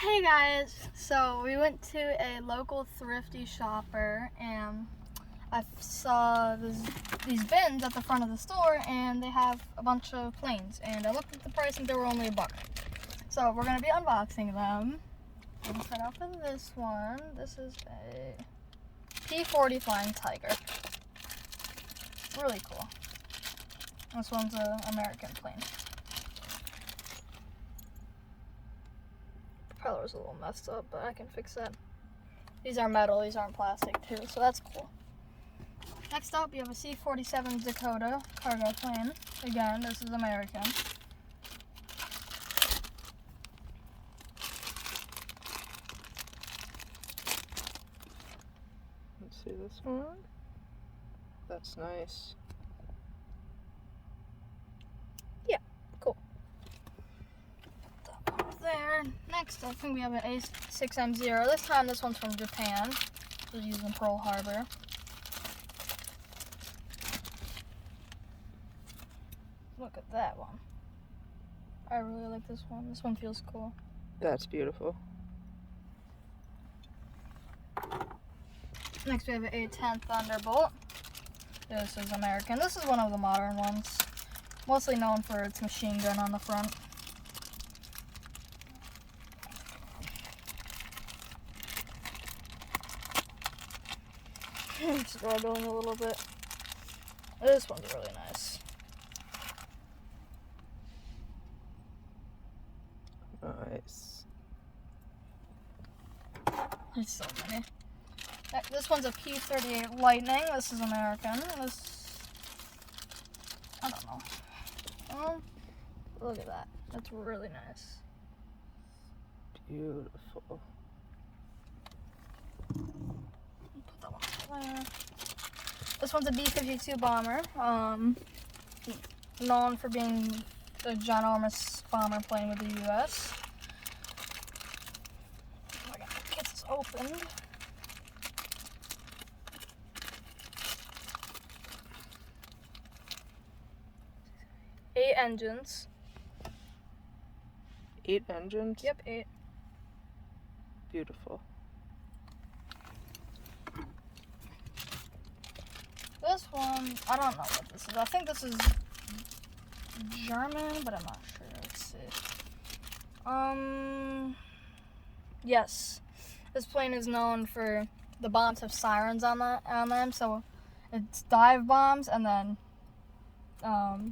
Hey guys, so we went to a local thrifty shopper and I saw these bins at the front of the store and they have a bunch of planes and I looked at the price and they were only $1. So we're going to be unboxing them. I'm going to start off with this one. This is a P-40 Flying Tiger. Really cool. This one's an American plane. Propeller's a little messed up, but I can fix that. These are metal, these aren't plastic too, so that's cool. Next up, you have a C-47 Dakota cargo plane. Again, this is American. Let's see this one. That's nice. Yeah, cool. Put that one there. Next, I think we have an A6M0. This time, this one's from Japan. It was used in Pearl Harbor. Look at that one. I really like this one. This one feels cool. That's beautiful. Next, we have an A-10 Thunderbolt. This is American. This is one of the modern ones. Mostly known for its machine gun on the front. Struggling a little bit. This one's really nice. Nice. There's so many. This one's a P-38 Lightning. This is American. I don't know. Look at that. That's really nice. Beautiful. Put that one there. This one's a B-52 bomber. Known for being a ginormous bomber plane with the U.S. Oh my God, it gets opened. Eight engines. 8 engines? Yep, 8. Beautiful. This one, I don't know what this is. I think this is German, but I'm not sure. Let's see. Yes. This plane is known for the bombs have sirens on them, so it's dive bombs and then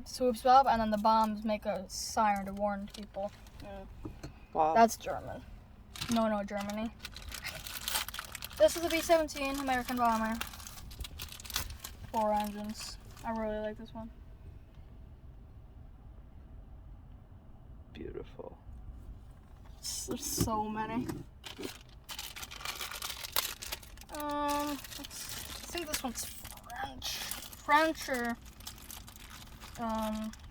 swoops up, and then the bombs make a siren to warn people. Wow. That's German. No, Germany. This is a B-17 American bomber. 4 engines. I really like this one. Beautiful. There's so many. I think this one's French or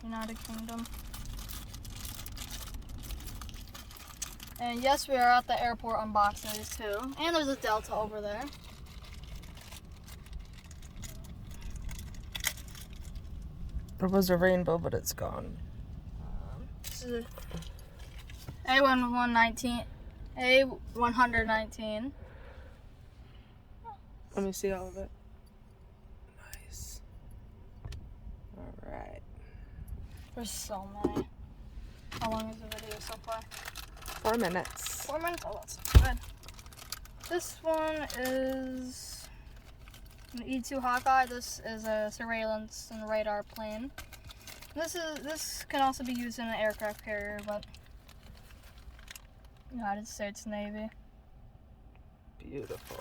United Kingdom. And yes, we are at the airport unboxing these too. And there's a Delta over there. There was a rainbow, but it's gone. This is A119. A119. Let me see all of it. Nice. Alright. There's so many. How long is the video so far? 4 minutes. 4 minutes? Oh, that's good. This one is an E-2 Hawkeye. This is a surveillance and radar plane. This can also be used in an aircraft carrier, but United States Navy. Beautiful.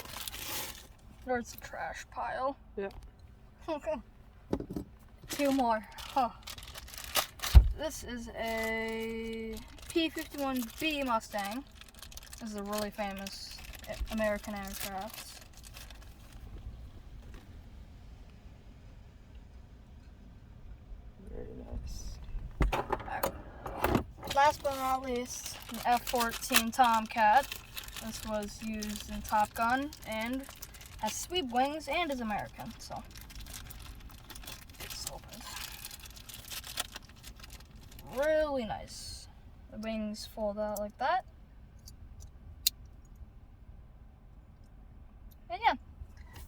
Or it's a trash pile. Yep. Okay. 2 more. Huh. This is a P-51B Mustang. This is a really famous American aircraft. Very nice. Last but not least, an F-14 Tomcat. This was used in Top Gun and has sweep wings and is American. So it's opened. Really nice. The wings fold out like that. And yeah,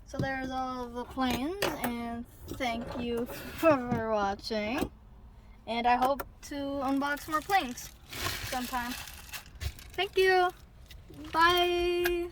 so there's all of the planes, and thank you for watching. And I hope to unbox more planes sometime. Thank you. Bye.